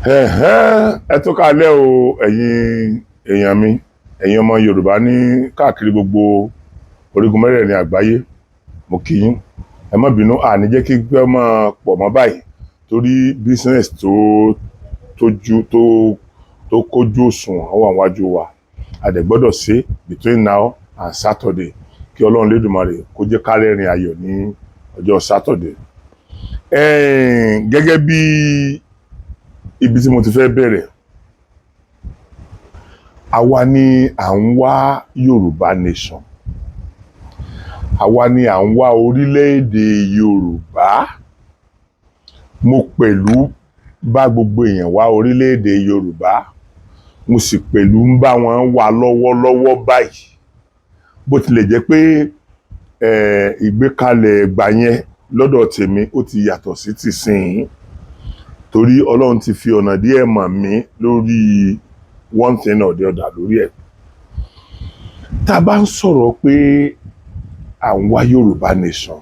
Ẹ tó kálẹ́ o ẹ̀yin èèyàn mi, ẹ̀yin ọmọ Yorùbá ní káàkiri gbogbo orígun mẹ́rẹ̀ẹ̀rin àgbáyé. Mo kí yín, ẹ má bínú, àní jẹ́ kí gbẹ́ máa pọ̀ mọ́ báyìí torí business tó kójú òṣùwọ̀n ó wà níwájú wa. A dẹ̀ gbọ́dọ̀ ṣe between now and Saturday kí Ọlọ́run Lédùmarè kó jẹ́ ká rẹ́rìn ayọ̀ ní ọjọ́ Saturday. Gẹ́gẹ́ bí ibi tí mo ti fẹ́ bẹ̀rẹ̀, àwa ni à ń wá Yorùbá nation, àwa ni à ń wá orílẹ̀-èdè Yorùbá. Mo pẹ̀lú bá gbogbo èèyàn wá orílẹ̀-èdè Yorùbá, mo sì pẹ̀lú ń bá wọn wá lọ́wọ́lọ́wọ́ báyìí. Bó tilẹ̀ jẹ́ pé ìgbékalẹ̀ ẹ̀gbà yẹn lọ́dọ̀ tèmi ó ti yàtọ̀ sí tìsín, torí Ọlọ́run ti fi ọ̀nà díẹ̀ mọ̀ mí lórí one thing or the other lórí ẹ̀. Tá a bá ń sọ̀rọ̀ pé à ń wá Yorùbá nation,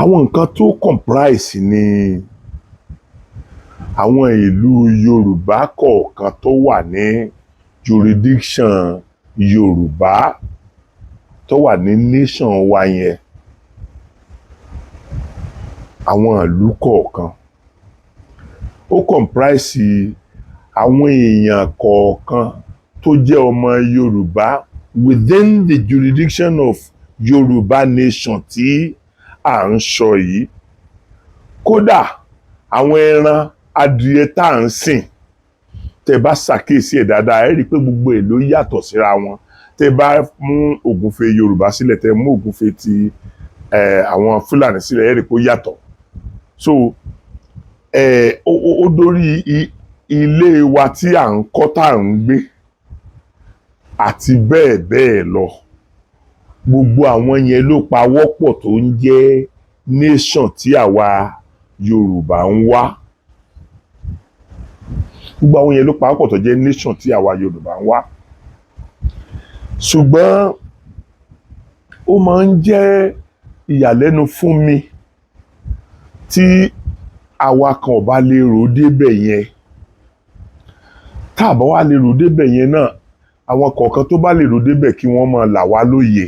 àwọn nǹkan tó comprise ni àwọn ìlú Yorùbá kọ̀ọ̀kan tó wà ní jurisdiction Yorùbá tó wà ní nation wa yẹn. Àwọn ìlú kọ̀ọ̀kan ó comprise àwọn èèyàn kọ̀ọ̀kan tó jẹ́ ọmọ Yorùbá within the jurisdiction of Yorùbá nation tí à ń sọ yìí. Kódà àwọn ẹran adìẹ tá à ń sìn, tẹ́ bá ṣàkíyèsí ẹ̀ dáadáa, ẹ rí i pé gbogbo ẹ̀ ló yàtọ̀ síra wọn. Tẹ́ bá mú ògúnfe Yorùbá sílẹ̀, tẹ́ mú ògúnfe ti àwọn Fúlàní sílẹ̀, ẹ rí i pé ó yàtọ̀. So ó dórí ilé wa tí à ń kọ́ tá à ń gbé àti bẹ́ẹ̀ bẹ́ẹ̀ lọ. Gbogbo àwọn yẹn ló pa wọ́pọ̀ tó ń jẹ́ nation tí àwa Yorùbá ń wá. Gbogbo àwọn yẹn ló pa wọ́pọ̀ tó jẹ́ nation tí àwa Yorùbá ń wá. Ṣùgbọ́n ó máa ń jẹ́ ìyàlẹ́nu fún mi tí àwa kan ò bá lè rò débẹ̀ yẹn. Tá a bá wá lè rò débẹ̀ yẹn náà, àwọn kọ̀ọ̀kan tó bá lè rò débẹ̀ kí wọ́n máa là wá lóye,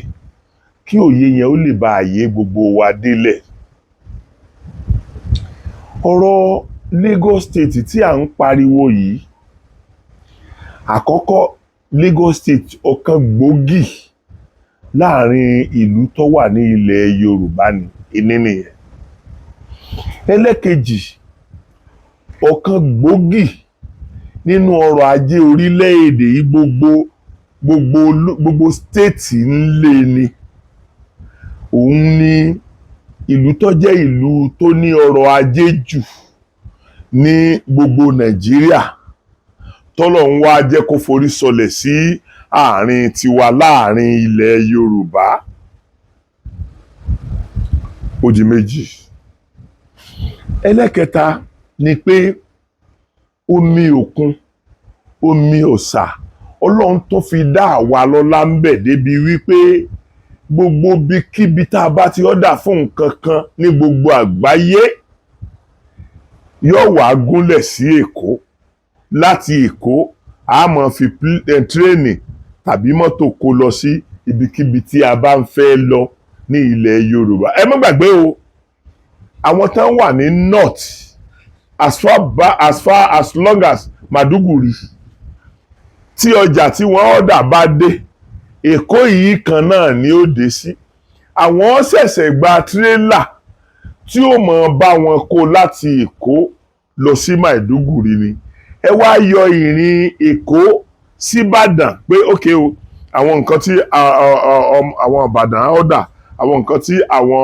kí òye yẹn ó lè bá àyè gbogbo wa délẹ̀. Ọ̀rọ̀ Lagos State tí à ń pariwo yìí, àkọ́kọ́ Lagos State ọ̀kan gbòógì láàrin ìlú tó wà ní ilẹ̀ Yorùbá ni nìyẹn. Ẹlẹ́kejì, ọ̀kan gbòógì nínú ọrọ̀ ajé orílẹ̀-èdè yìí, gbogbo stéètì ńlẹ̀ ni. Òun ni ìlú tó jẹ́ ìlú tó ní ọrọ̀ ajé jù ní gbogbo Nàìjíríà, tọ́lọ́run wá jẹ́ kó forí sọlẹ̀ sí àárín tiwa láàrin ilẹ̀ Yorùbá. Ó di méjì. Ẹlẹ́kẹta ni pé omi òkun, omi ọ̀sà, Ọlọ́run tó fi dá àwa lọ́lá ń bẹ débi wípé gbogbo bíkíbi tá a bá ti ọ́dà fún nǹkan kan ní gbogbo àgbáyé yóò wá gúnlẹ̀ sí Èkó. Láti Èkó a máa fi tírẹ́ẹ̀nì tàbí mọ́tò kó lọ sí ibikíbi tí a bá ń fẹ́ lọ ní ilẹ̀ Yorùbá. Ẹ má gbàgbé o, àwọn tán wà ní north as far as long as Maduguri, tí ọjà tí wọ́n ọ̀dà bá dé, Èkó yìí kan náà ni ó dé sí. Àwọn ṣẹ̀ṣẹ̀ gba tírélà tí ó mọ̀ bá wọn kó láti Èkó lọ sí Maiduguri ni. Ẹ wá yọ ìrìn Èkó sí Ìbàdàn pé ókè o, àwọn nǹkan tí àwọn Ìbàdàn ọ̀dà, àwọn nǹkan tí àwọn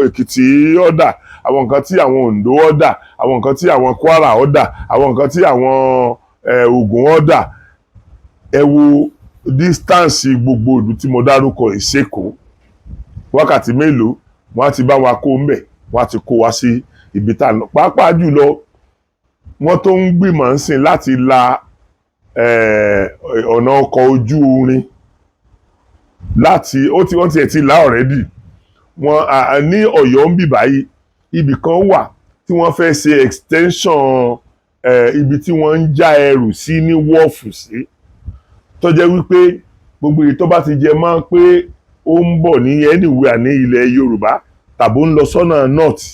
Èkìtì ọ̀dà, àwọn nǹkan tí àwọn Oǹdó ọ̀dà, àwọn nǹkan tí àwọn Kwara ọ̀dà, àwọn nǹkan tí àwọn Ògùn ọ̀dà. Ẹ wo distance gbogbo ìlú tí mo dárúkọ ìṣèkó, wákàtí mélòó wọ́n á ti bá wa kó ńbẹ̀, wọ́n á ti kó wa sí ibi tá a lọ. Pàápàá jùlọ wọ́n tó ń gbìmọ̀ ń sìn láti la ọ̀nà ọkọ̀ ojú irin láti wọ́n ti là already. Wọ́n ní Ọ̀yọ́ ń bì báyìí, ibì kan wà tí wọ́n fẹ́ ṣe extension ibi tí wọ́n ń já ẹrù sí ní wọ́ọ̀fù sí tó jẹ́ wípé gbogbo èyí tó bá ti jẹ máa ń pé ó ń bọ̀ ní anywhere ní ilẹ̀ Yorùbá tàbí ó ń lọ sọ́nà north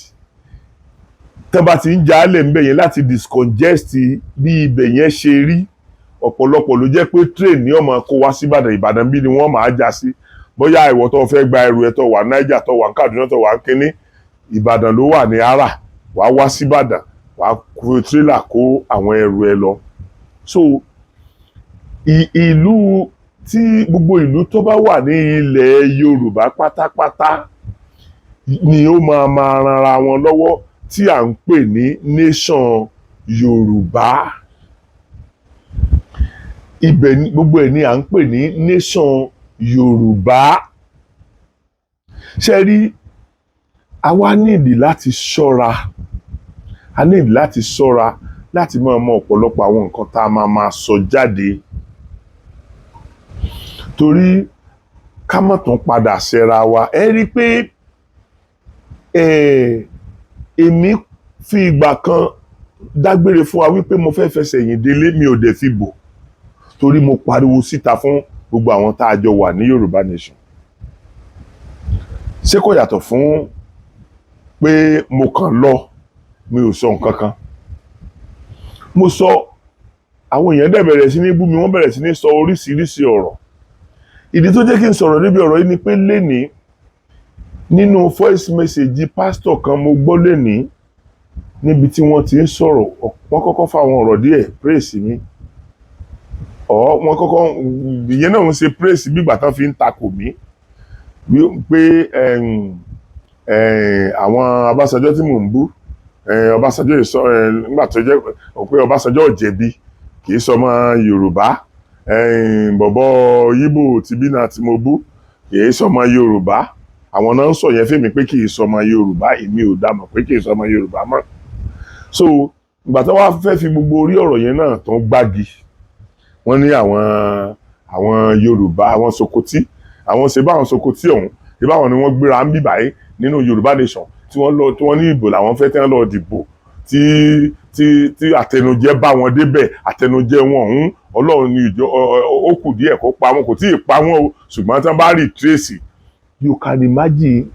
tó bá ti ń jálẹ̀ ńbẹ̀ yẹn láti discongest bí ibẹ̀ yẹn ṣe rí ọ̀pọ̀lọpọ̀ ló jẹ́ pé train ní ó máa kó wá sí Ìbàdàn bí ni wọ́n máa já sí bóyá ìwọ tó fẹ́ gba ẹrù ẹ tó wà Niger tó wà Kaduna tó wà kínní Ìbàdàn ló wà ní ara wàá wá sí Ìbàdàn wàá kó tírélà kó àwọn ẹrù ẹ lọ. So ìlú tí gbogbo ìlú tó bá wà ní ilẹ̀ Yorùbá pátápátá ni ó máa ranra wọn lọ́wọ́ tí à ń pè ní nation Yorùbá. Ibẹ̀ ni gbogbo ẹ̀ ni à ń pè ní nation Yorùbá. Ṣé rí àwa nídìí láti ṣọ́ra láti máa mọ ọ̀pọ̀lọpọ̀ àwọn nǹkan tá a máa sọ jáde torí ká má tún padà ṣẹra wa. Ẹ rí i pé èmi fi ìgbà kan dágbére fún wa wípé mo fẹ́ fẹsẹ̀ yìn délé mi ò dẹ̀ fi bò torí mo pariwo síta fún gbogbo àwọn tá a jọ wà ní Yorùbá Nation. Ṣé kò yàtọ̀ fún pé mo kàn lọ mi ò sọ nǹkan kan. Mo sọ àwọn èèyàn dẹ̀ bẹ̀rẹ̀ sí ní bú mi wọ́n bẹ̀rẹ̀ sí ní sọ oríṣiríṣi ọ̀rọ̀. Ìdí tó jẹ́ kí n sọ̀rọ̀ níbi ọ̀rọ̀ yìí ni pé lénìí nínú voice message pásítọ̀ kan mo gbọ́ lénìí níbi tí wọ́n ti ń sọ̀rọ̀ wọ́n kọ́kọ́ fáwọn ọ̀rọ̀ díẹ̀ praise mi wọ́n kọ́kọ́ ìyẹn náà ń ṣe praise bí ìgbà tán fi ń takò mí pé àwọn Ọbásanjọ́ tí mò ń bú Ọbásanjọ́ nígbà tó jẹ́ pé Ọbásanjọ́ ò jẹ̀bi kì í sọmọ Yorùbá bọ̀bọ̀ Yíbò tìbí náà tí mo bú kì í sọmọ Yorùbá àwọn náà ń sọ yẹn fẹ́mi pé kì í sọmọ Yorùbá èmi ò dá mọ̀ pé kì í sọmọ Yorùbá mọ́. So ìgbà tó wá fẹ́ fi gbogbo orí ọ̀rọ̀ yẹn náà tó ń gbági wọ́n ní àwọn Yorùbá àwọn Sokoti àwọn ṣe báwọn Sokoti ọ̀hún ṣe báwọn ni wọ́n gbéra ń bì báyìí nínú Yorùbá Nation tí wọ́n ní ìbò làwọn fẹ́ tẹ́ lọ dìbò tí àtẹnujẹ bá wọn débẹ̀ àtẹnujẹ wọn ọ̀hún Ọlọ́run ní ìjọ ó kù díẹ̀ kó pa wọn kò tí ì pa wọn o ṣùgbọ́n tí wọ́n bá rí tracy you can imagine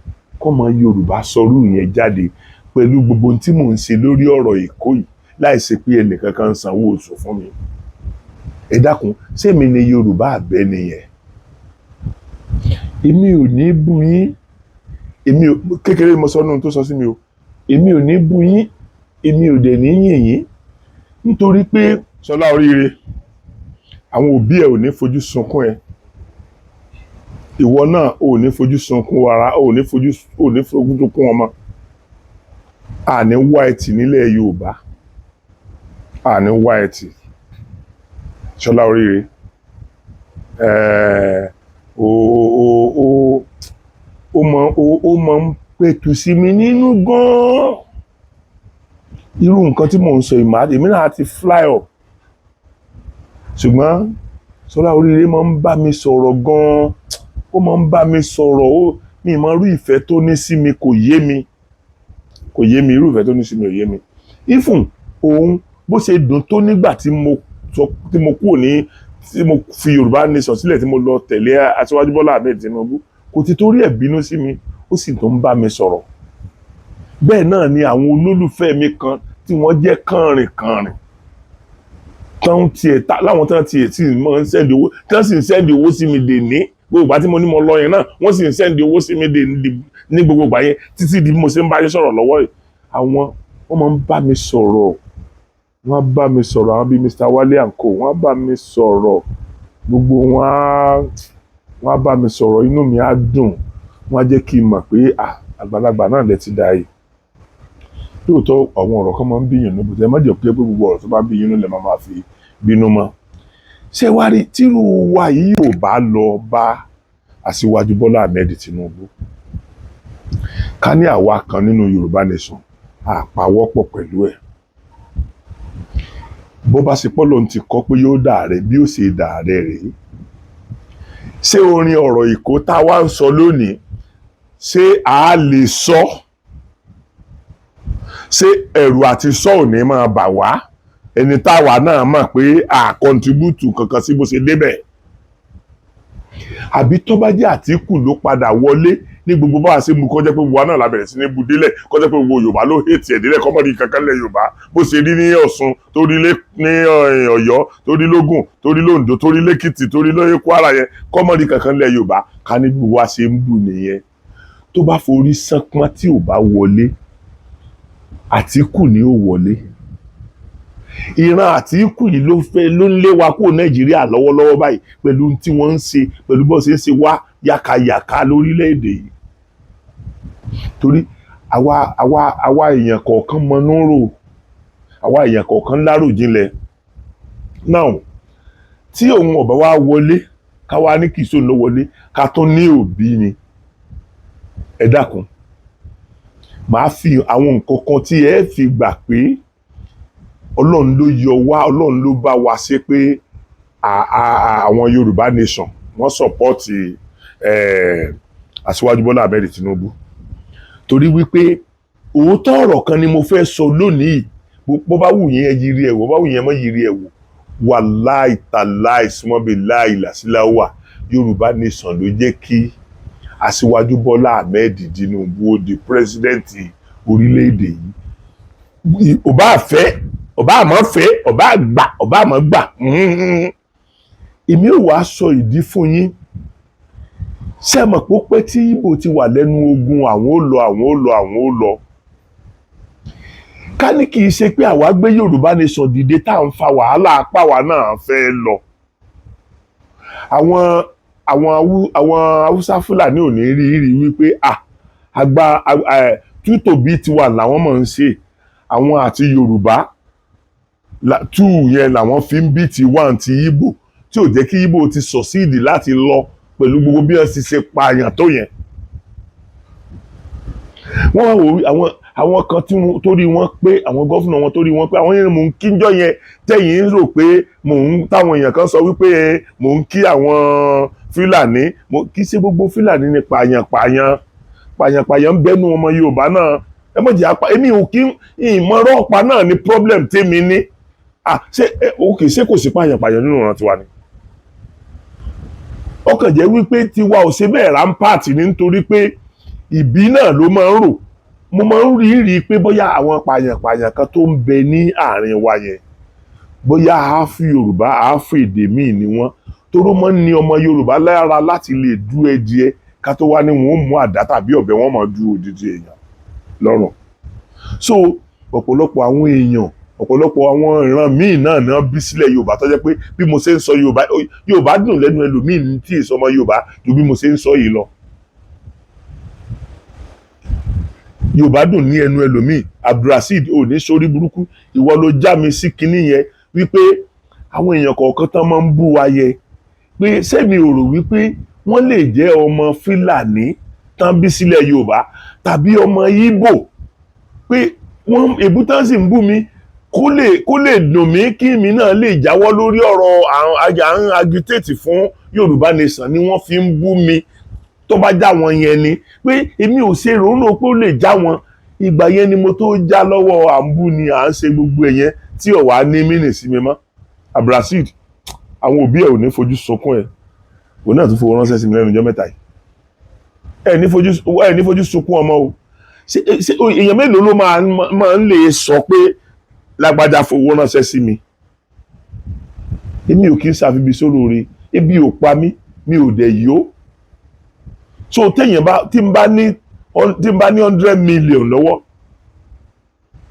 kọ́mọ Yorùbá sọrú yẹn jáde pẹ̀lú gbogbo tí mò ń ṣe lórí ọ̀rọ̀ Èkó yìí láì ṣe pé ẹnìkan kan ń sanwó oṣù fún mi. Ẹ dákun ṣé mi ni Yorùbá àbẹ́ nìyẹn? Èmi ò ní bú yín kékeré mo sọ nínú tó sọ sí mi o èmi ò ní bú yín èmi ò dẹ̀ ní yìn yín nítorí pé Ṣọlá oríire àwọn òbí ẹ ò ní fojú sunkún ẹ ìwọ náà ò ní fojú sunkún ara ò ní fojú sunkún ọmọ àní wá ẹtì nílẹ̀ Yorùbá àní wá ẹtì Ṣọlá oríire ó máa ń pẹ̀tù sí mi nínú gan-an irú nǹkan tí mò ń sọ èmi náà ti fly up ṣùgbọ́n Ṣọlá oríire máa ń bá mi sọ̀rọ̀ gan-an ó máa ń bá mi sọ̀rọ̀ mi máa rú ìfẹ́ tó ní sí mi kò yé mi irú ìfẹ́ tó ní sí mi ò yé mi ifun òun bó ṣe dùn tó nígbà tí mo kúrò ní tí mo fi Yorùbá Nation sílẹ̀ tí mo lọ tẹ̀lé Aṣíwájú Bọ́lá Ahmed Tinubu kò ti torí ẹ̀ bínú sí mi ó sì tó ń bá mi sọ̀rọ̀ bẹ́ẹ̀ náà ni àwọn olólùfẹ́ mi kan tí wọ́n jẹ́ kànrìnkànrìn tán tiẹ̀ láwọn tán tiẹ̀ tí mo ń sẹ́ndì owó tán sì ń sẹ́ndì owó sí mi dè ní gbogbo ìgbà tí mo ní mo lọ yẹn náà wọ́n sì ń sẹ́ndì owó sí mi dè ní gbogbo ìgbà yẹn títí di bí mo ṣe ń bá yín sọ̀rọ̀ lọ́wọ́ yìí àwọn wọ́n máa ń bá mi sọ̀rọ̀ wọ́n á bá mi sọ̀rọ̀ àwọn bíi Mr. Wale and Co wọ́n á bá mi sọ̀rọ̀ gbogbo wọ́n á bá mi sọ̀rọ̀ inú mi á dùn wọ́n á jẹ́ kí n mọ̀ pé àgbàlagbà náà lẹ ti dà yìí lóòótọ́ àwọn ọ̀rọ̀ kan máa ń bíyàn níbo tẹ́ ẹ má jẹ́ pé gbogbo ọ̀rọ̀ tó bá bí yín lẹ̀ máa fi bínú mọ́. Ṣé wá rí tírú wa yìí ò bá lọ bá Aṣíwájú Bọ́lá Ahmed Tinubu ká ní àwa kan nínú Yorùbá Nation àpawọ́pọ̀ pẹ̀lú ẹ̀ bó bá ṣe pọ́lọ́ ti kọ́ pé yóò dà rẹ̀ bí ó ṣe dà rẹ̀ rèé ṣé orin ọ̀rọ̀ Èkó tá a wá ń sọ lónìí ṣé a lè sọ ṣé ẹ̀rù àti sọ ò ní máa bà wá ẹni táwa náà mọ̀ pé a contribute kankan sí bó ṣe débẹ̀? Àbí tó bá jẹ́ Àtíkù ló padà wọlé ní gbogbo bá a ṣe mú kọjá pé gbogbo wa náà la bẹ̀rẹ̀ sí ní bu délẹ̀ kọjá pé gbogbo Yorùbá ló hate ẹ̀ délẹ̀ kọ́mọ́dé kankan lẹ̀ Yorùbá bó ṣe rí ní Ọ̀ṣun tó rí ní Ọ̀yọ́ tó rí lógùn tó rí lóǹdó tó rí lẹ́kìtì tó rí lóyè Kwara yẹn kọ́mọ́dé kankan lẹ̀ Yorùbá ká ní gbogbo wa ṣe ń bù nìyẹn. Tó bá forí sánpọ́n tí ò bá wọlé Àtíkù ni ó wọlé. Ìran Àtíkù yìí ló ń lé wa kúrò Nàìjíríà lọ́wọ́lọ́wọ́ báyìí pẹ̀lú tí wọ́n ń ṣe pẹ̀lú bó ṣe ń ṣe wá yàkàyàkà lórílẹ̀‐èdè yìí. Torí àwa èèyàn kọ̀ọ̀kan mọnú rò, àwa èèyàn kọ̀ọ̀kan láròjinlẹ̀. Now tí òun ọ̀bá wa wọlé ká wá ní kìí sóun ló wọlé ká tún ní Òbí ni, ẹ dákun màá fi àwọn nǹkan kan tí ẹ fi gbà pé Ọlọ́run ló yọ wá, Ọlọ́run ló bá wa ṣe pé àwọn Yorùbá nation wọ́n sọ̀pọ́ọ̀tì Aṣíwájú Bọ́lá Ahmed Tinubu. Torí wípé òótọ́ ọ̀rọ̀ kan ni mo fẹ́ sọ lónìí, bó bá wù yín ẹ yiri ẹ̀ wò, bó bá wù yín ẹ má yiri ẹ̀ wò. Wàláì tàláì súnmọ́bi láì làsíláwà Yorùbá nation ló jẹ́ kí Aṣíwájú Bọ́lá Ahmed Tinubu ó di pírẹsidẹ́ǹtì orílẹ̀-èdè yìí. Ọba àfẹ́ ọba àmọ́ fẹ́ ọba àgbà ọba àmọ́ gbà. Èmi ò wá sọ ìdí fún yín. Ṣé ẹ mọ̀ pé ó pẹ́ tí Ìgbò ti wà lẹ́nu ogun àwọn ó lọ. Ká ní kì í ṣe pé àwa gbé Yorùbá nation dìde tá à ń fa wàhálà apá wa náà fẹ́ lọ. Àwọn Haúsá Fúlàní ò ní rí wípé tútòbí tiwa làwọn mọ̀ ń ṣe àwọn àti Yorùbá tú yẹn làwọn fi ń bí ti wá ti Ìgbò tí ò jẹ́ kí Ìgbò ti sọ̀síìdì láti lọ pẹ̀lú gbogbo bí wọ́n ti ṣe pààyàn tó yẹn. Wọ́n wò àwọn kan torí wọ́n pé àwọn gọ́fúnà wọn torí wọ́n pé àwọn yẹn mò ń kíjọ́ yẹn tẹ̀yìn ń rò pé táwọn èèyàn kan sọ wípé mò ń kí àwọn Fúlàní kì í ṣe gbogbo Fúlàní ni pààyàn ń bẹ́nu ọmọ Yorùbá náà. Ẹ mọ̀ jẹ́ apá èmi ò kí ìmọ̀ràn ọ̀pá náà ni problem tèmi ní. Ṣé kò sí pààyàn nínú ọ̀ràn tiwa ni? Ó kàn jẹ́ wípé tiwa ò ṣe bẹ́ẹ̀ rampart nítorí pé ìbí náà ló máa ń rò. Mo máa ń rí pé bóyá àwọn pààyàn kan tó ń bẹ ní àárín wa yẹn bóyá àáfì Yorùbá àáfì èdè míì ni wọ́n toró mọ́ ní ọmọ Yorùbá lára láti lè dú ẹdìẹ ká tó wá ní wọn ó mú àdá tàbí ọ̀bẹ wọn máa dú odidi èèyàn lọ́rùn. So ọ̀pọ̀lọpọ̀ àwọn èèyàn ọ̀pọ̀lọpọ̀ àwọn ìran míì náà bí sílẹ̀ Yorùbá tó jẹ́ pé bí mo ṣe ń sọ Yorùbá dùn lẹ́nu ẹlòmíì tí èso ọmọ Yorùbá ju bí mo ṣe ń sọ yìí lọ. Yorùbá dùn ní ẹnu ẹlòmíì. Abdulrasheed ò ní sórí burúkú ìwọ ló já mi sí kinní yẹn wípé àwọn èèyàn kọ̀ọ̀kan tán máa ń bú wa yẹ pé sẹ́mi ò rò wípé wọ́n lè jẹ́ ọmọ Fúlàní tán bí sílẹ̀ Yorùbá tàbí ọmọ Ìgbò pé wọ́n èbútán sì ń bú mi kó lè dùn mí kí mi náà lè jáwọ́ lórí ọ̀rọ̀ àwọn agitate fún Yorùbá nation ni wọ́n fi ń bú mi tó bá já wọn yẹn ni pé èmi ò ṣe rònú pé ó lè já wọn. Ìgbà yẹn ni mo tó já lọ́wọ́ àǹbù ni à ń ṣe gbogbo ẹ̀yẹn tí ò wá ní mínì sí mi mọ́. Abdulrasheed àwọn òbí ẹ̀ ò ní fojú sunkún ẹ̀ òun náà tún fowó ránṣẹ́ sí mi lẹ́nu ọjọ́ mẹ́ta yìí. Ẹ ní fojú sunkún ọmọ o. Ṣé èèyàn mélòó ló máa ń lè sọ pé lágbájá fowó ránṣẹ́ sí mi? Èmi ò kí ń ṣàfibí sólóore, ebi ò pa mí, mi ò dẹ̀ yó. So tí n bá ní 100 million lọ́wọ́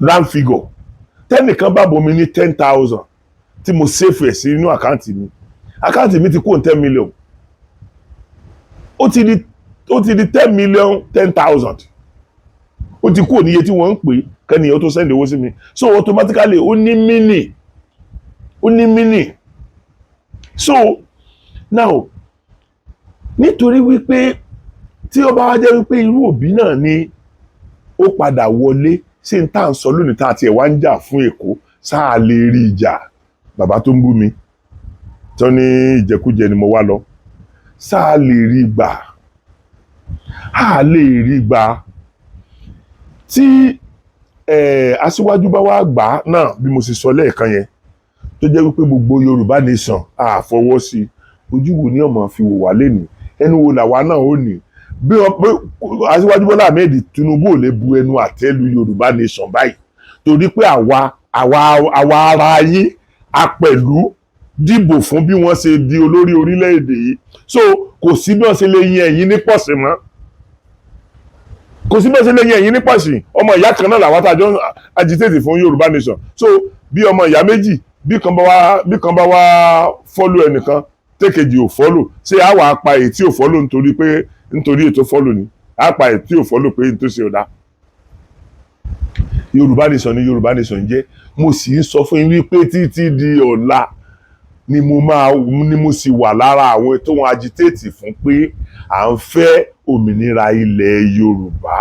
round figure tẹ́nìkan bá bomi ní 10,000 tí mo save ẹ̀ sí inú àkáǹtì mi ti kó 10 million ó ti di 10 million 10,000 ó ti kó níye tí wọ́n ń pè kẹ́niyàn tó send owó sí mi. So automatically ó ní meaning. So now nítorí wípé tí ó bá wá jẹ́ wípé irú òbí náà ni ó padà wọlé sí ní tá à ń sọ lónìí tá a tiẹ̀ wá ń jà fún Èkó sáà lè rí ìjà bàbá tó ń bú mi tó ní ìjẹkújẹ ni mo wá lọ sáà lè rí gbà á lè rí gbà tí aṣíwájú bá wá gbà á náà bí mo sì sọ lẹ́ẹ̀kan yẹn tó jẹ́ wípé gbogbo Yorùbá nation á fọwọ́ sí ojú wo ni ọmọ fi wò wá lẹ́nu ẹnu wo làwa náà ó ní bí aṣíwájú Bọ́lá Ahmed Tinubu ò lè bu ẹnu àtẹ́ lu Yorùbá nation báyìí torí pé àwa ara yín a pẹ̀lú dìbò fún bí wọ́n ṣe di olórí orílẹ̀-èdè yìí so kò sí bí wọ́n ṣe lè yin ẹ̀yin ní pọ̀sí mọ́ kò sí bí wọ́n ṣe lè yin ẹ̀yin ní pọ̀sí ọmọ ìyá kan náà làwọn àtàjọ agitate fún Yorùbá nation so bí ọmọ ìyá méjì bí kan bá wá fọ́lù ẹnìkan tẹ́kejì ò fọ́lù ṣé a wà pa èyí tí ò fọ́lù nítorí ètò fọ́lù ni a pa èyí tí ò fọ́lù pé nítorí ṣe ò dá Yorùbá nation ni Yorùbá nation jẹ́ mo sì ń sọ fún yín wípé títí di ọ̀la ni mo sì wà lára àwọn tó wọn agitate fún pé à ń fẹ́ òmìnira ilẹ̀ Yorùbá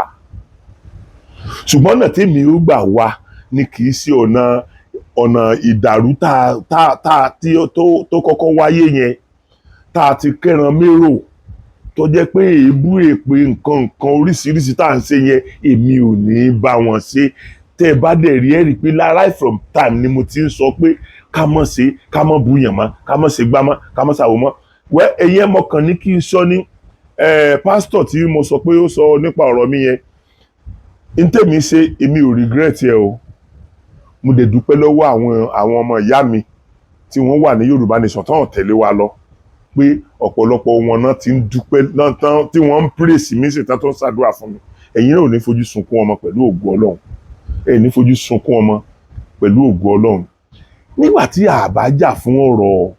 ṣùgbọ́n ọ̀nà tèmi ó gbà wá ni kì í ṣe ọ̀nà ìdàrú tó kọ́kọ́ wáyé yẹn tá a ti kẹ́ran mérò tó jẹ́ pé èébú èpè nǹkan oríṣiríṣi tá à ń ṣe yẹn èmi ò ní bá wọn ṣe tẹ́ ẹ bá dẹ̀ rí ẹ̀rí pé right from time ni mo ti ń sọ pé ká mọ̀ ṣe ká mọ̀ búyàn mọ́ ká mọ̀ ṣe gbá mọ́ ká mọ̀ ṣàwò mọ́ wẹ́ ẹ̀yin ẹ̀ mọ̀kàn ní kí n sọ ní pásítọ̀ tí mo sọ pé ó sọ nípa ọ̀rọ̀ mi yẹn n tèmi ṣe èmi ò regret ẹ o mo dẹ̀ dúpẹ́ lọ́wọ́ àwọn ọmọ ìyá mi tí wọ́n wà ní Yorùbá nation tán tẹ̀lé wa lọ pé ọ̀pọ̀lọpọ̀ wọn náà ti ń dúpẹ́ náà tán tí wọ́n ń praise mi sí tán tó ń ṣàdúrà fún mi ẹ̀yin náà ò ní fojú sunkún ọmọ pẹ̀lú ògo Ọlọ́run ẹ̀yin ní fojú sunkún ọmọ pẹ̀lú ògo Ọlọ́run nígbà tí a bá jà fún ọ̀rọ̀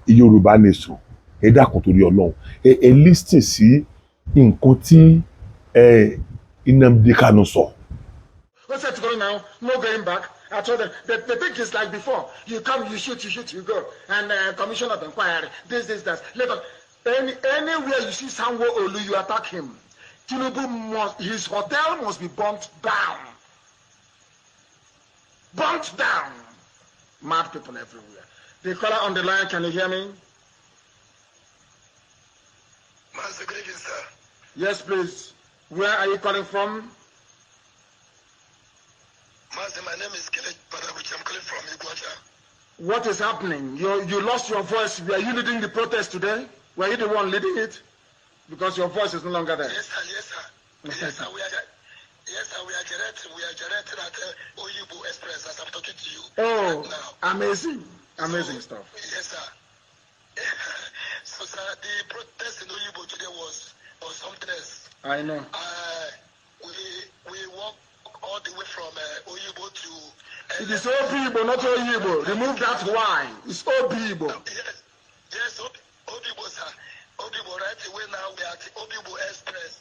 Yorùbá nation ẹ dákun torí Ọlọ́run ẹ listen sí nǹkan tí Nnamdi Kanu sọ. What's that going now? No going back. I told them, the thing is like before. You come, you shoot, you go. And commission of inquiry, this, that. Later, anywhere you see Sanwo Olu, you attack him. Tinubu his hotel must be burnt down. Burnt down. Mad people everywhere. The caller on the line, can you hear me? Master, good evening, sir. Yes, please. Where are you calling from? Master, my name is Kele Padabuchi. I'm calling from Iguacha. What is happening? You lost your voice. Were you leading the protest today? Were you the one leading it? Because your voice is no longer there. Yes, sir. Yes, sir. Yes, sir. We are generating at Oyibo Express as I'm talking to you. Oh, right now. Amazing. Amazing stuff. Yes, sir. So, sir, the protest in Oyibo today was something else. I know. We walk all the way from Oyibo to... It is Obibo, not Oyibo. Remove that Y. It's Obibo. Yes, Obibo, sir. Obibo, right away now we are at Obibo Express.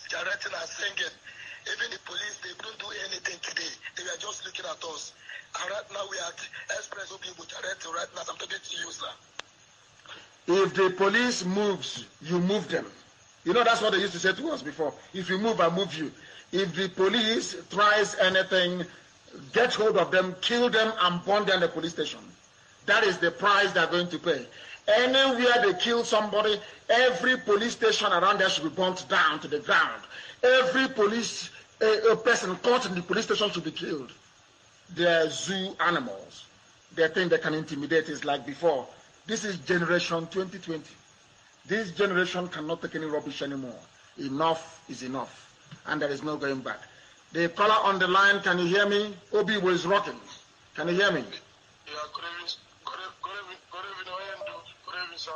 Generating and singing. Even the police, they couldn't do anything today. They were just looking at us. And right now we are at Express Obibo generating right now. I'm talking to you, sir. If the police moves, you move them. You know, that's what they used to say to us before. If you move, I move you. If the police tries anything, get hold of them, kill them, and burn them in the police station. That is the price they're going to pay. Anywhere they kill somebody, every police station around there should be burnt down to the ground. Every police person caught in the police station should be killed. They're zoo animals. They think they can intimidate us like before. This is generation 2020. This generation cannot take any rubbish anymore. Enough is enough. And there is no going back. The caller on the line, can you hear me? Obibo is rocking. Can you hear me? Yeah, good evening, sir.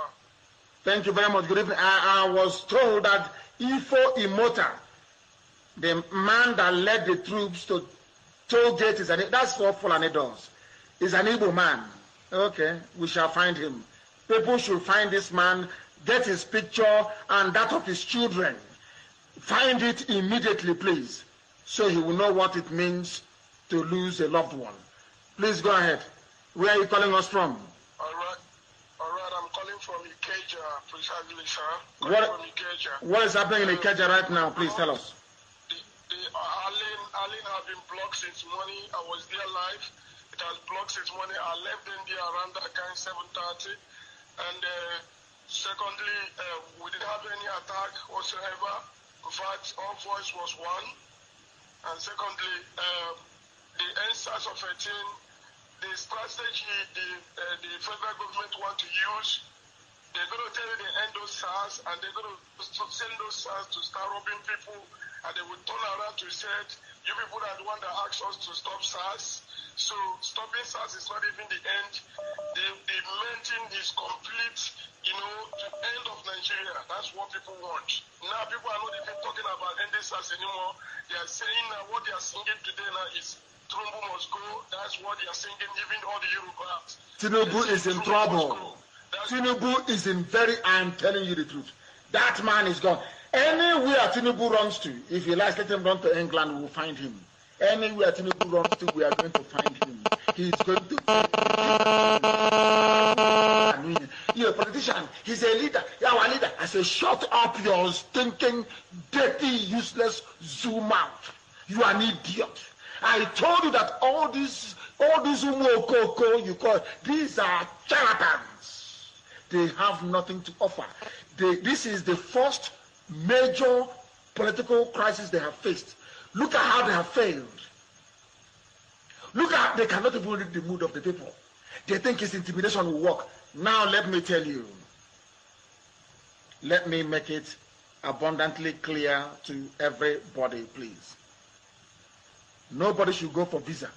Thank you very much. Good evening. I was told that Ifo Imota, the man that led the troops to toll gate, that's what Fulani does. He's an Igbo man. Okay, we shall find him. People should find this man, get his picture and that of his children. Find it immediately, please, so he will know what it means to lose a loved one. Please go ahead. Where are you calling us from? All right, I'm calling from Ikeja, precisely, sir. What is happening in Ikeja right now? Please tell us. The Allen have been blocked since morning. I was there live. It has blocked since morning. I left them there around that kind 7:30. And secondly, we didn't have any attack whatsoever. In fact, our voice was one. And secondly, the NSAS of 18, the strategy the federal government want to use, they're going to tell you they end those SARS, and they're going to send those SARS to start robbing people, and they will turn around to say, you people are the one that asked us to stop SARS. So stopping SARS is not even the end. The main thing is complete, you know, the end of Nigeria. That's what people want. Now people are not even talking about ending SARS anymore. They are saying now what they are singing today now is Trumbo must go. That's what they are singing, even all the Yorubas. Tinubu is in trouble. Tinubu is in I'm telling you the truth. That man is gone. Anywhere Tinubu runs to, if he likes, let him run to England, we will find him. Anywhere Tinubu runs to, we are going to find him. He's going to. You're a politician. He's a leader. You're our leader. I say, shut up your stinking, dirty, useless zoom out. You are an idiot. I told you that all these umokoko you call, these are charlatans. They have nothing to offer. This is the first major political crisis they have faced. Look at how they have failed. Look at they cannot even read the mood of the people. They think his intimidation will work. Now let me tell you. Let me make it abundantly clear to everybody, please. Nobody should go for visa.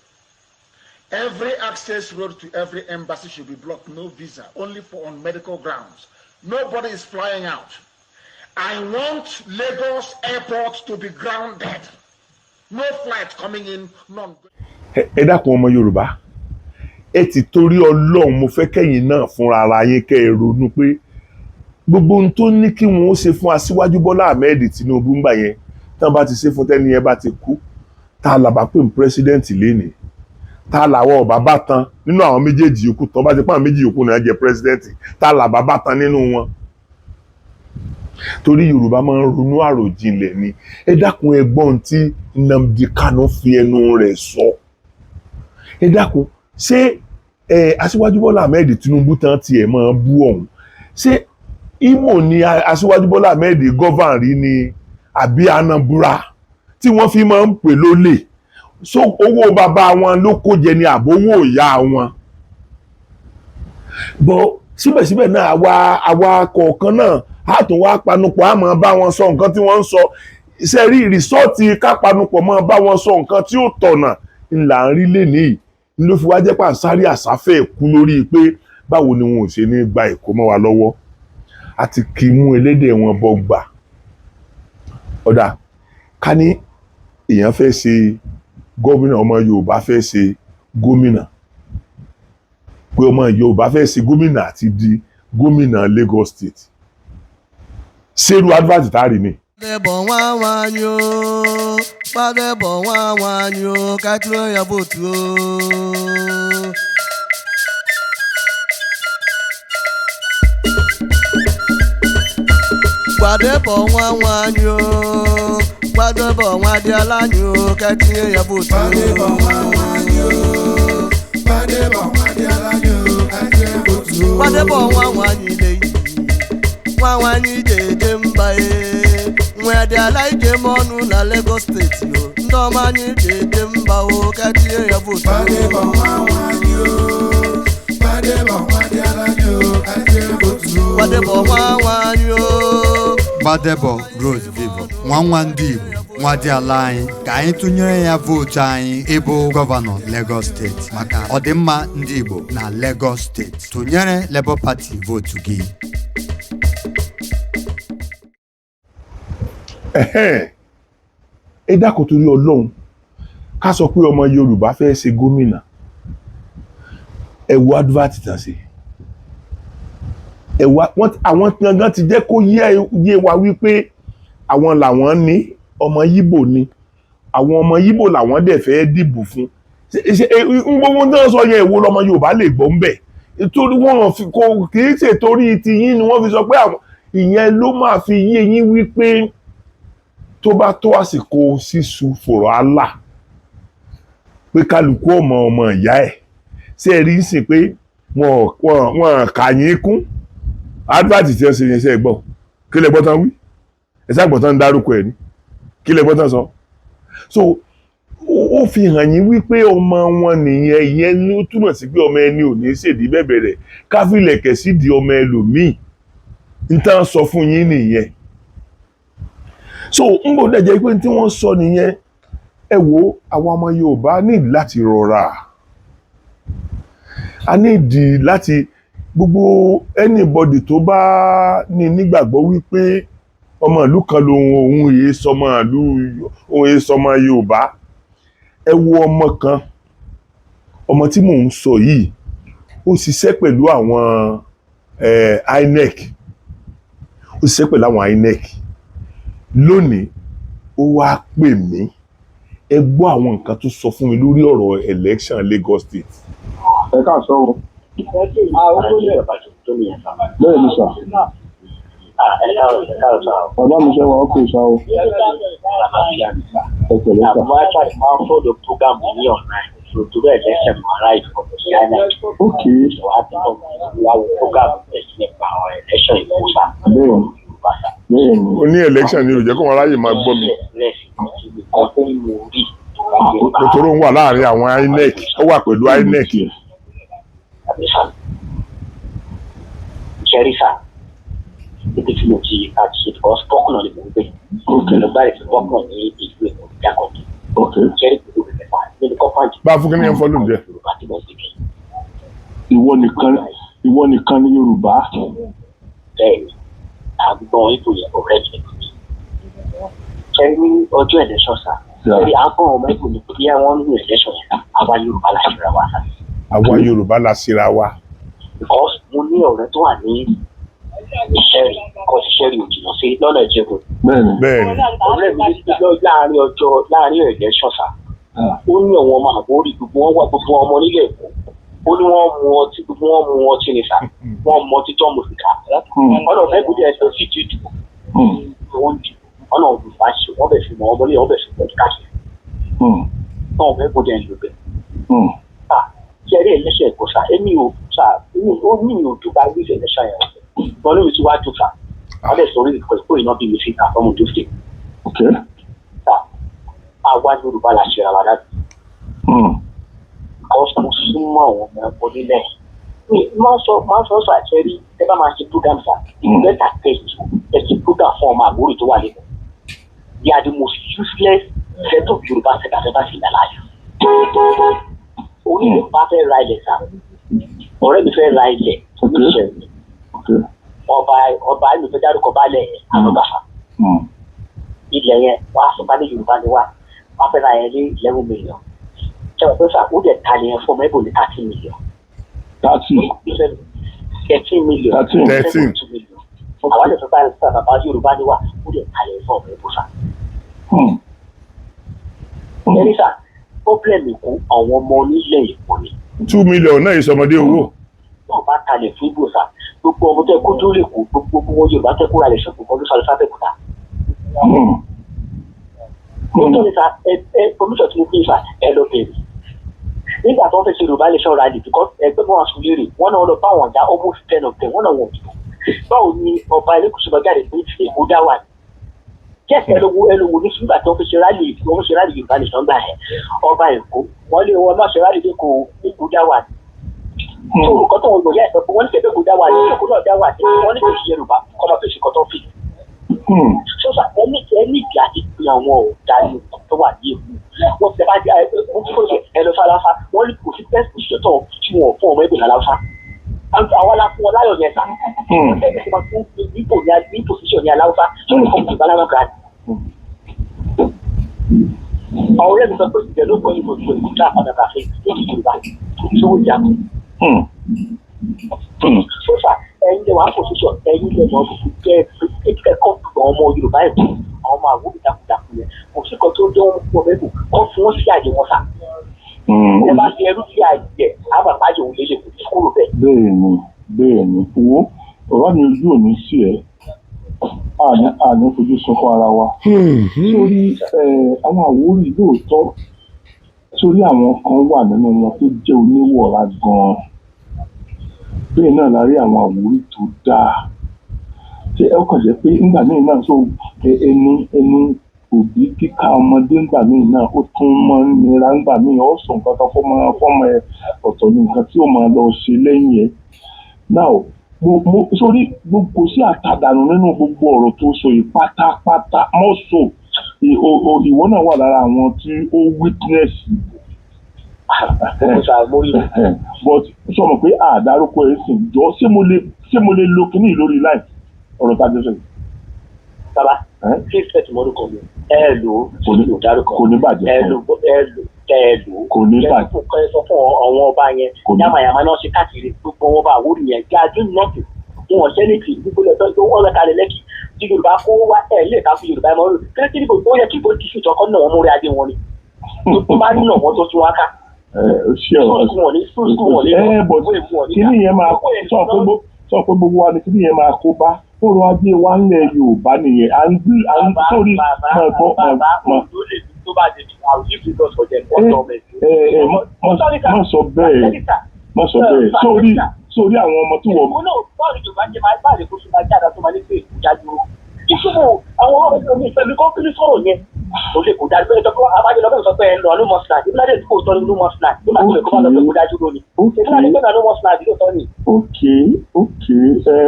Every access road to every embassy should be blocked. No visa, only on medical grounds. Nobody is flying out. I want Lagos airport to be grounded. No flight coming in, none. Ẹ dákun ọmọ Yorùbá, ẹ ti torí Ọlọ́run mo fẹ́ kẹ́yìn náà fúnra ara yín kẹ́ ẹ ronú pé gbogbo ohun tó ní kí wọ́n ó ṣe fún Aṣíwájú Bọ́lá Ahmed Tinubu ń gbà yẹn tán bá ti ṣe fún tẹ́ni yẹn bá ti kú tá là bá pè ní pírẹsidẹ́ǹtì lénìí tá làwọn ọba bá tán nínú àwọn méjèèjì yòókù tán bá ti pa àwọn méjì yòókù náà jẹ pírẹsidẹ́ǹtì tá là bá tán nínú wọn. Torí Yorùbá máa ń ronú àròjinlẹ̀ ni. Ẹ dákun ẹ gbọ́ ohun tí Nnamdi Kanu fi ẹnu rẹ̀ sọ. Ẹ dákun ṣé Aṣíwájú Bọ́lá Ahmed Tinubu tán tiẹ̀ máa bú ọ̀hún ṣé Imo ni Aṣíwájú Bọ́lá Ahmed gọ́vàn rí ni àbí Anambra tí wọ́n fi máa ń pè lólè so owó bàbá wọn ló kó jẹ ní àbówó ìyá wọn. Bọ́ síbẹ̀síbẹ̀ náà àwa kọ̀ọ̀kan náà a tún wá panupọ̀ a máa bá wọn sọ nǹkan tí wọ́n ń sọ. Ṣé rí rìsọ́ọ̀tì ká panupọ̀ máa bá wọn sọ nǹkan tí ó tọ̀nà ńlá ń rí lénìí ló fi wá jẹ́ pàṣárí àsáfẹ́ kú lórí pé báwo ni wọn ò ṣe ní gba Èkó mọ́ wa lọ́wọ́ àti kì í mú elédè wọn bọ́ gbà. Ọ̀dà ká ní èèyàn fẹ́ ṣe gómìnà ọmọ Yorùbá fẹ́ ṣe gómìnà pé ọmọ Yorùbá fẹ́ ṣe gómìnà àti di gómìnà Lagos State ṣerú advert tààrí ni. Padẹ́bọ̀ wá ni o, padẹ́bọ̀ wá ni o, kájúlọ ya bòtú o. Padẹ́bọ̀ wá ni o, padẹ́bọ̀ wá di aláni o, kájúlọ ya bòtú o. Padẹ́bọ̀ wá ni o, padẹ́bọ̀ wá di aláni o, kájúlọ ya bòtú o. Padẹ́bọ̀ wá ni ilé yìí, wá ni dèdè ń bá yé. Nwede ala ije mọnụ na Lagos State yo ndị ọma anyị dede mba o ka tinye ya votu. Padẹ́bọ̀ wá ni o, padẹ́bọ̀ wá di aláni o, ka tinye ya votu o. Padẹ́bọ̀ wá ni o. Padẹ́bọ̀ Rose Vivo nwa ndị Igbo nwa dị ala anyị ka anyị tụnyere ya vootu anyị ịbụ gọvanọ Lagos Steeti maka ọdịmma ndị Igbo na Lagos Steeti. Tụnyere Labour Party vootu gị. Ẹ dákun torí Ọlọ́run ká sọ pé ọmọ Yorùbá fẹ́ ṣe gómìnà ẹ wo advert tán sí àwọn gangan ti jẹ́ kó yé wa wípé àwọn làwọn ní ọmọ Yíbò ni àwọn ọmọ Yíbò làwọn dẹ̀ fẹ́ dìbò fún gbogbo náà sọ yẹn èwo lọmọ Yorùbá lè gbọ́ ń bẹ̀ torí wọn kì í ṣe torí ti yín ni wọ́n fi sọ pé ìyẹn ló máa fi yé yín wípé tó bá tó àsìkò sísu fòrò àlà pé kálukú ọmọ ìyá ẹ̀ ṣé ẹ rí sí pé wọn kà yín kún advert tí wọ́n ṣe yẹn ṣe é gbọ́ kí lẹ gbọ́ tán wí ẹ ṣáà gbọ́ tán dárúkọ ẹ̀ ní kí lẹ gbọ́ tán sọ. So ó fi hàn yín wípé ọmọ wọn nìyẹn, ìyẹn ló túmọ̀ sí pé ọmọ ẹni ò ní ṣèdí bẹ̀bẹ̀rẹ̀ káfílẹ̀kẹ̀ sídìí ọmọ ẹlòmíì ń tán sọ fún yín nìyẹn. So ń bò dẹ̀jẹ̀ pé tí wọ́n sọ nìyẹn, ẹ wo àwọn ọmọ Yorùbá ní láti rọra, a nídìí láti gbogbo anybody tó bá ní nígbàgbọ́ wípé ọmọ ìlú kan lòun, òun èé sọmọ ìlú, òun èé sọmọ Yorùbá. Ẹ wo ọmọ kan, ọmọ tí mò ń sọ yìí ó ṣiṣẹ́ pẹ̀lú àwọn INEC, ó ṣiṣẹ́ pẹ̀lú àwọn INEC. Lónìí ó wá pè mí, ẹ gbọ́ àwọn nǹkan tó sọ fún mi lórí ọ̀rọ̀ election Lagos State. Ẹ káàsán o. Bẹ́ẹ̀ ni sà. Bàbá mi ṣe wà ó kè sá o. Ẹ pẹ̀lẹ́ sà. Àwọn actually máa ń fọ́dọ̀ program ní online to bẹ́ẹ̀ lẹ́sẹ̀ mọ́ ara ìfọ̀kọ̀ sí àná. Ok. Ìwà àti ìwà program ẹ̀sìn nípa àwọn election ìfọ̀sà. Bẹ́ẹ̀ ni. Bẹ́ẹ̀ ni. Ó ní election ni ò jẹ́ kó wọn ráyè máa gbọ́ mi. Nítorí òun wà láàrin àwọn INEC, ó wà pẹ̀lú INEC. Jẹ́rìsà, ibi tí mo ti àti ọ̀sùpọ̀kùnà ni mo ń gbé. Ìjọba ìfipọ́kùnà ní ìlú Èkó Jákòó. Jẹ́rì pẹ̀lú ìfẹ́fà nínú kọ́pàǹtì. Bá a fún kí ni ẹ ń fọ́ lóúnjẹ. Ìwọ nìkan ni Yorùbá. Bẹ́ẹ̀ni, àgbọn ipò yẹn ọ̀rẹ́ mi. Jẹ́rì ní ọjọ́ election sá. Jẹ́rì àgbọn ọmọ ipò ní bí wọ́n ní election yẹn àwa Yorùbá la ṣe ra wa sá. Àwa Yorùbá la ṣera wa. Because mo ní ọ̀rẹ́ tó wà ní ìṣẹ́rì, kọ́ ìṣẹ́rì òjìnà sí lọ́nà Ìjẹ̀bú. Bẹ́ẹ̀ni. Ọ̀rẹ́ mi ní láàrin election sá. Ó ní àwọn ọmọ àbórí gbogbo wọn wà gbogbo ọmọ nílẹ̀ Èkó. Ó ní wọ́n mu ọtí, gbogbo wọn mu ọtí ni sá. Wọ́n mu ọtí tó mùsùlùmí. Ọ̀nà ọ̀fẹ́ gbòdì ẹ̀sẹ̀ sì ti dùn. Ọ̀nà òbúfà ṣe wọ́n bẹ̀ fi mọ ọmọ nílẹ̀ wọ́n bẹ̀ fi mọ káàkiri. Náà ọ̀fẹ́ gbòdì ẹ̀ ló bẹ̀. Jẹ́rìí ẹlẹ́sẹ̀ Èkó sá, èmi ò sá, ó ní ìròdù bá rí ẹlẹ́sẹ̀ yẹn. Wọ́n ní ìtú wá dùn sá. Wọ́n lè sọ orí ìkọ̀ ìná bí mi sí àfọ́mù tó ṣe. Àwa Yorùbá la ṣe ra wa láti. Because mo súnmọ́ àwọn ọmọ ẹ̀kọ́ nílẹ̀. Máa sọ àṣẹrí ẹ bá máa ṣe program sá. Better test program fún ọmọ àgbórí tó wà lẹ́nu. They are the most useless set of Yorùbá set I've ever seen in my life. Orí ìlú bá fẹ́ ra ilẹ̀ sá. Ọ̀rẹ́ mi fẹ́ ra ilẹ̀ oníṣẹ́ mi. Ọba ìlú fẹ́ dárúkọ balẹ̀ àlọ́gbàfà. Ilẹ̀ yẹn wàá sọ bá ní Yorùbá ni wá. Wọ́n fẹ́ ra ẹ̀ ní 11 million. Ṣé wọ́n tó sà ó dẹ̀ ta ni ẹ̀ fún ọmọ ẹ̀bùn ní 13 million. 13 million. 13 million. Àwọn àti ìfẹ́ báyìí sọ bàbá Yorùbá ni wá ó dẹ̀ ta ni ẹ̀ fún ọmọ ẹ̀bùn sà. Ẹni sà, pọ́blẹ̀mù kú àwọn ọmọ onílẹ̀ Èkó ni. 2 million náà ìsọmọdé owó. Náà bá talẹ̀ fún Ìgbò sà, gbogbo ọmọ tẹ́ kó tó lè kú, gbogbo wọn Yorùbá tẹ́ kó ra lẹ̀ ṣẹ́kù kan ló sáré sábẹ́kúta. Nítorí sá commission tí mo fi sá ẹ lọ bẹ̀rẹ̀. Nígbà tó ń fẹ́ ṣe Yorùbá lè ṣọ́ra lè because ẹgbẹ́ wọn aṣọ léèrè wọ́n náà lọ bá wọn já almost 10 of them wọ́n náà wọ̀n dìbò. Báwo ni ọba ẹlẹ́kùsù bá jáde pé Èkó dá wà ní? Jẹ́sì ẹlòwò ní nígbà tó ń fẹ́ ṣe rálì Yorùbá lè ṣọ́gbà ẹ̀ ọba Èkó wọ́n lé wọn má ṣe rálì lẹ́kọ̀ọ́ Èkó dá wà ní. Tó olùkọ́ tó ń gbọ̀ yá ẹ̀sọ́ pé wọ́n ní kẹ́kẹ́ Èkó dá wà ní Èkó náà dá wà ní wọ́n ní kò sí Yorùbá kọ́ máa fèsì kọ́tọ́ fi. Sọ́sà ẹni ìgbà àti pé àwọn ọ̀daràn tó wà ní Èkó wọ́n ti bá wọ́n ti fọ́ṣẹ̀ ẹlọ́fà aláfa wọ́n ní kò sí tẹ́sí ìṣẹ́tọ̀ tí wọ́n fún ọmọ ẹgbẹ̀rún aláfa. Àwọn aláfún ọláyọ̀ yẹn sà. Wọ́n tẹ́lẹ̀ sí máa fún ní pòsíṣọ̀ ní aláfa tó ní kọ́mùtì balama brad. Àwọn ọ̀rẹ́ mi sọ pé ìjẹ́ ló gbọ́ ìbò ìbò ìjà àpàdàkàfẹ́ lórí Yorùbá ìṣòwò ìjà. Sọ́sà ẹ̀yin lè wàá pòsíṣọ̀ ẹ̀yin lè mọ̀ ẹ̀kọ́ ọmọ Yorùbá ẹ̀kọ́ àwọn ọmọ àwọn ìdàkudàkù yẹn kò sí kan tó dé wọn pọ̀ mẹ́kù kọ́ fún wọn sí àyè wọn sà. Ẹ bá fi ẹrú sí àyè àwọn àpájọ òun lélẹ̀ kò sí kúrò bẹ́ẹ̀. Bẹ́ẹ̀ni wo ọ̀rọ̀ mi ojú òní sí ẹ àní fojú sunkún ara wa. Sórí àwọn Àwórì lóòótọ́ sórí àwọn kan wà nínú wọn tó jẹ́ oníwọ̀ra gan-an. Bẹ́ẹ̀ náà la rí àwọn Àwórì tó dáa. Ṣé ẹ kàn jẹ́ pé nígbà míì náà so ẹnu òbí kíkà ọmọdé ńgbà míì náà ó tún máa ń nira ńgbà míì ó sọ nǹkan kan fọ́mọ ẹ ọ̀tọ̀ ní nǹkan tí ó máa lọ ṣe lẹ́yìn ẹ̀. Now sórí kò sí àtàdànù nínú gbogbo ọ̀rọ̀ tó sọ yìí pátápátá mọ́sọ̀ ìwọ náà wà lára àwọn tí ó witness but sọmọ pé àdárúkọ ẹ̀ sìn jọ ṣé mo lè lo kíní lórí láì ọ̀rọ̀ tá a jẹ́ sọ yìí. Bàbá kí fẹ́ẹ̀tì mọ́dún kan mi lò ó kò ní bàjẹ́ kò ní bàjẹ́ sọ fún àwọn ọba yẹn yàmàyàmà náà ṣe káàkiri gbogbo wọn bá àwòrán yẹn jáde nọ́ọ̀tì fún wọn sẹ́nìtì gbogbo ẹ̀tọ́ tó wọ́n lọ́ta lẹ̀ lẹ́kì tí Yorùbá kó wá lè ká fún Yorùbá mọ́ kí ni kò yẹ kí kò ti ṣùtọ́ kọ́ náà wọ́n múre adé wọn ni tó bá nínú wọn tó tún wá ká. kíní yẹn máa sọ pé gbogbo wa ni kíní yẹn máa kó bá ọrọ̀ ajé wa ńlẹ̀ Yorùbá nìyẹn à ń sórí tó bá dé ní àwọn yìí fíjọ́ sọ̀jẹ̀ má sọ bẹ́ẹ̀ sórí àwọn ọmọ tí wọ́n. ìgbóná báwo Yorùbá jẹ máa bá àlè kó fi máa jáde tó máa ní pé ìjà dúró ìṣòro àwọn ọmọ ìṣòro mi ìfẹ́ mi kọ́ kí ní sọ̀rọ̀ yẹn kò lè kó dájú pé ìjọba abájọ lọ́bẹ̀ sọ pé ẹ̀ ń lọ no more snatch ìbílẹ̀ tí kò tọ́ ní no more snatch ló máa tó ẹ̀kọ́ máa lọ pé kó dájú lónìí ìbílẹ̀ tí kò no more snatch ló tọ́ ni. ok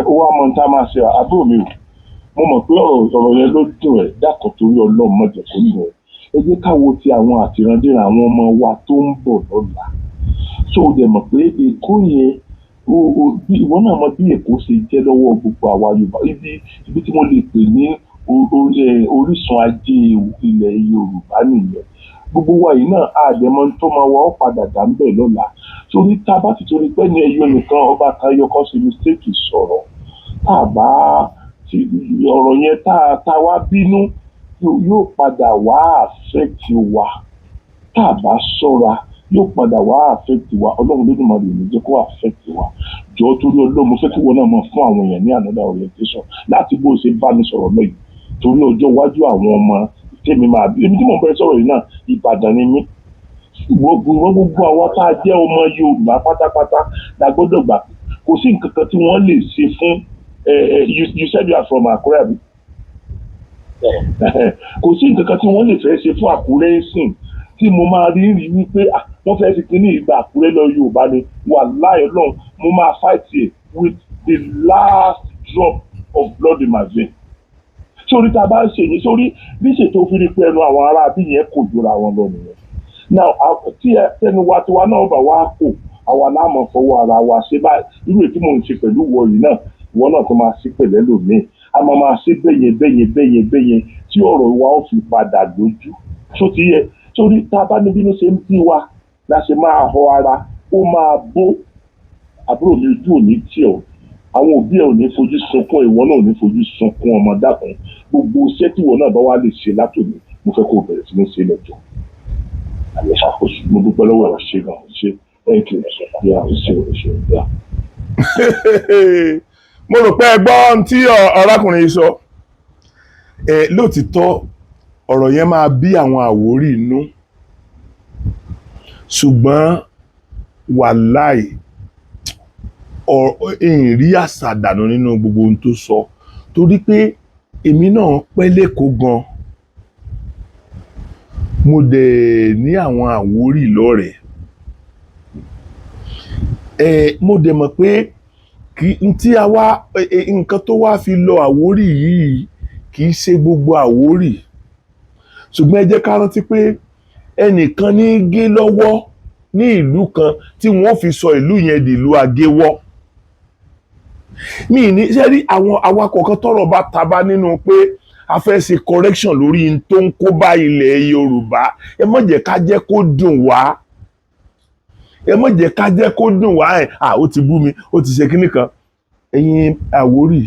owó amọ̀ntá máa ṣe àbúrò mi mo mọ̀ pé ọ̀rọ̀ yẹn ló dùn ẹ̀ dákọ̀ torí Ọlọ́run mọ̀jẹ̀ kó dùn ẹ̀ ẹ jẹ́ ká wo ti àwọn àtìrandíran àwọn ọmọ wa tó ń bọ̀ lọ́la so o dẹ̀ mọ̀ pé Èkó yẹn ìwọ náà mọ̀ bí Èkó ṣe jẹ́ lọ́wọ́ gbogbo àwa Yorùbá ibi tí mo lè pè ní orísun ajé ilẹ̀ Yorùbá nìyẹn gbogbo wa yìí náà àdẹ̀mọ́ tó máa wà ó padà dà ń bẹ̀ lọ́la torí tá a bá ti torí pé ní ẹyọ nìkan ọba kan yọkọ́ sí mistake sọ̀rọ̀ tá a bá ọ̀rọ̀ yẹn tá a wá bínú yóò padà wá affect wa tá a bá ṣọ́ra yóò padà wá affect wa Ọlọ́run lódùn máa lè ní jẹ́ kó affect wa jọ torí Ọlọ́run mo fẹ́ kí wọn náà mọ̀ fún àwọn èèyàn ní another orientation láti bó ṣe bá mi sọ̀rọ̀ lọ́yìn torí ọjọ́ iwájú àwọn ọmọ tèmi máa bí èmi tí mo fẹ́ sọ̀rọ̀ yìí náà Ìbàdàn ni mí gbogbo àwọn tá a jẹ́ ọmọ Yorùbá pátápátá la gbọ́dọ̀ gbà kò sí nǹkan kan tí wọ́n lè ṣe fún you said you are from Àkúrẹ́ àbí kò sí nǹkan kan tí wọ́n lè fẹ́ ṣe fún Àkúrẹ́ sìn tí mo máa rí wípé wọ́n fẹ́ fi kíní ìgbà Àkúrẹ́ lọ Yorùbá ni wàláhì Ọlọ́run mo máa fight it with the last drop of blood in my vein. sórí tá a bá ń ṣe yìí sórí bí ṣètò fi rí pé ẹnu àwọn ará bí yẹn kò jọra wọn lọ nìyẹn. now tí ẹnu wa tiwa náà bá wá kò àwa náà mọ̀ fọwọ́ ara wa ṣe báyìí irú èyí tí mò ń ṣe pẹ̀lú wọ yìí náà ìwọ náà tó máa ṣe pẹ̀lẹ́ lòmíì a máa ṣe bẹ́yẹn tí ọ̀rọ̀ wa ó fi padà lójú tó ti yẹ sórí tá a bá níbi ló ṣe ń bí wa la ṣe máa họ ara ó máa bó àbúrò mi ojú òní tí ọ àwọn òbí ẹ ò ní fojú sunkún ìwọ náà ò ní fojú sunkún ọmọ dákun gbogbo iṣẹ́ tí ìwọ náà bá wá lè ṣe látòní mo fẹ́ kó o bẹ̀rẹ̀ sí ní ṣe lẹ́jọ́ àyè ṣàkóso mo dúpẹ́ lọ́wọ́ ẹ̀rọ ṣe gan ṣe thank you yeah ṣe yeah. mo rò pé ẹ gbọ́ ohun tí ọ̀rákùnrin yìí sọ lóòtítọ́ ọ̀rọ̀ yẹn máa bí àwọn àwórí inú ṣùgbọ́n wàláì ìrìn àṣàdànù nínú gbogbo ohun tó sọ torí pé èmi náà pẹ́ lẹ́kọ̀ọ́ gan mo dẹ̀ ní àwọn àwórí lọ́rẹ̀ẹ́ mo dẹ̀ mọ̀ pé nǹkan tó wá fi lọ àwórí yìí kì í ṣe gbogbo àwórí ṣùgbọ́n ẹ jẹ́ ká rántí pé ẹnìkan ní gé lọ́wọ́ ní ìlú kan tí wọ́n fi sọ ìlú yẹn di ìlú agéwọ́ mi ní ṣe rí àwọn awakọ̀ kan tọ́rọ̀ bá tabá nínú pé a fẹ́ ṣe correction lórí n tó ń kó bá ilẹ̀ Yorùbá ẹ má jẹ́ ká jẹ́ kó dùn wá ó ti bú mi ó ti ṣe kíní kan ẹ̀yin Àwórì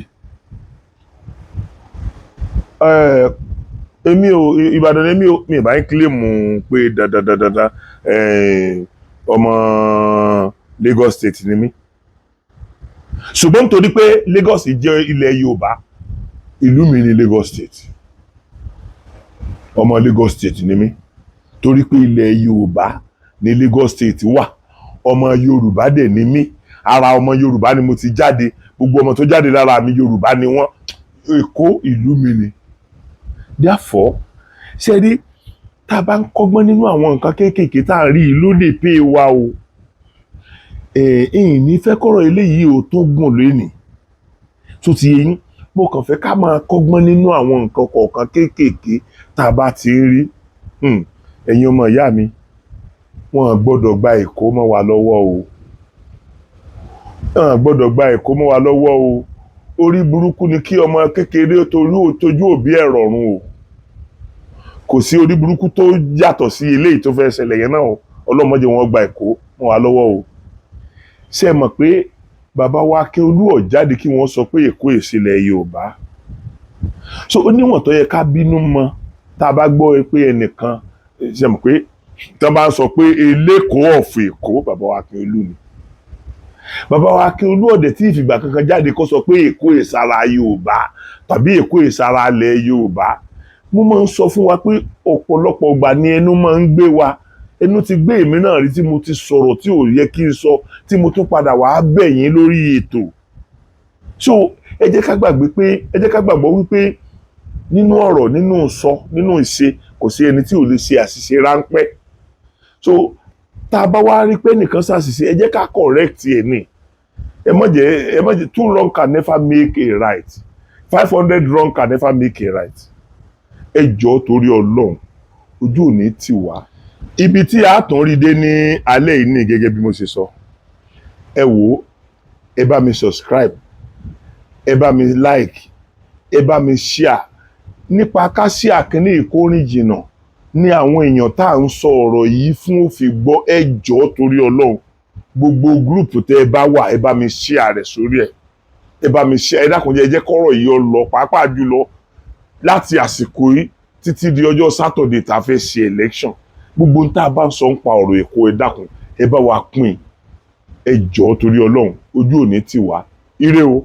èmi ò Ìbàdàn èmi ò mi ìbá ń kílèmù pé dandandandan ọmọ Lagos State ni mí ṣùgbọ́n nítorí pé Lagos jẹ́ ilẹ̀ Yorùbá ìlú mi ni Lagos State ọmọ Lagos State ni mí torí pé ilẹ̀ Yorùbá ni Lagos State wà ọmọ Yorùbá dẹ̀ ni mí ara ọmọ Yorùbá ni mo ti jáde gbogbo ọmọ tó jáde lára mi Yorùbá ni wọ́n Èkó ìlú mi ni therefore ṣe rí tá a bá ń kọ́gbọ́n nínú àwọn nǹkan kéékèèké tá a rí i ló lè pè wá o ìní fẹ́ kọ́rọ̀ eléyìí ò tó gùn lónìí tó ti yẹn mo kàn fẹ́ ká máa kọ́gbọ́n nínú àwọn nǹkan kọ̀ọ̀kan kéékèèké tá a bá ti ń rí ẹ̀yin ọmọ ìyá mi wọn gbọ́dọ̀ gba èkó mọ́ wa lọ́wọ́ o wọn gbọ́dọ̀ gba èkó mọ́ wa lọ́wọ́ o orí burúkú ni kí ọmọ kékeré tójú òbí ẹ̀ rọ̀rùn o kò sí orí burúkú tó yàtọ̀ sí eléyìí tó fẹ́ ṣẹlẹ̀ yẹn náà ọlọ́mọdé wọn gba èkó mọ́ wa lọ́wọ́ o ṣé ẹ mọ̀ pé bàbá wa Akínolú ò jáde kí wọ́n sọ pé èkó ìsílẹ̀ Yorùbá so ó níwọ̀n tó yẹ ká bínú mọ́ tá a bá gbọ́ pé ẹnìkan ṣe mọ̀ pé tí wọ́n bá ń sọ pé elékòó ọ̀fọ̀ èkó bàbá wa Akínolú ni bàbá wa Akínolú ọ̀dẹ̀ tí ìfìgbà kankan jáde kó sọ pé èkó ìsara Yorùbá tàbí èkó ìsara ilẹ̀ Yorùbá mo máa ń sọ fún wa pé ọ̀pọ̀lọpọ̀ ìgbà ni ẹnu máa ń gbé wa ẹnu ti gbé èmi náà rí tí mo ti sọ̀rọ̀ tí ò yẹ kí n sọ tí mo tún padà wàá bẹ̀ yín lórí ètò so ẹ jẹ́ ká gbàgbọ́ wípé nínú ọ̀rọ̀ nínú sọ nínú ìṣe kò sí ẹni tí ò lè ṣe àṣìṣe ráńpẹ́ so tá a bá wá rí pé nìkan ṣàṣìṣe ẹ jẹ́ ká correct ẹ̀ ní ẹ má jẹ́ 2 wrong can never make a right 500 wrong can never make a right ẹ jọ̀ọ́ torí Ọlọ́run ojú ò ní tì wá ibi tí a tún rí dé ní alẹ́ yìí ní gẹ́gẹ́ bí mo ṣe sọ ẹ wò ó ẹ bá mi subscribe ẹ bá mi like ẹ bá mi share nípa ká share kíní ìkórìn jìnnà ní àwọn èèyàn tá à ń sọ ọ̀rọ̀ yìí fún òfin gbọ́ ẹ jọ̀ọ́ torí Ọlọ́run gbogbo gúrùpù tẹ́ ẹ bá wà ẹ bá mi share rẹ̀ sórí ẹ̀ ẹ bá mi share ẹ dákun jẹ́ ẹ jẹ́ kọ́rọ̀ yìí ó lọ pàápàá jùlọ láti àsìkò yìí títí di ọjọ́ Saturday tá a fẹ́ ṣe election gbogbo tá a bá ń sọ ń pa ọ̀rọ̀ Èkó ẹ dákun ẹ bá wa pín ẹ jọ̀ọ́ torí Ọlọ́run ojú ò ní tì wá ire o.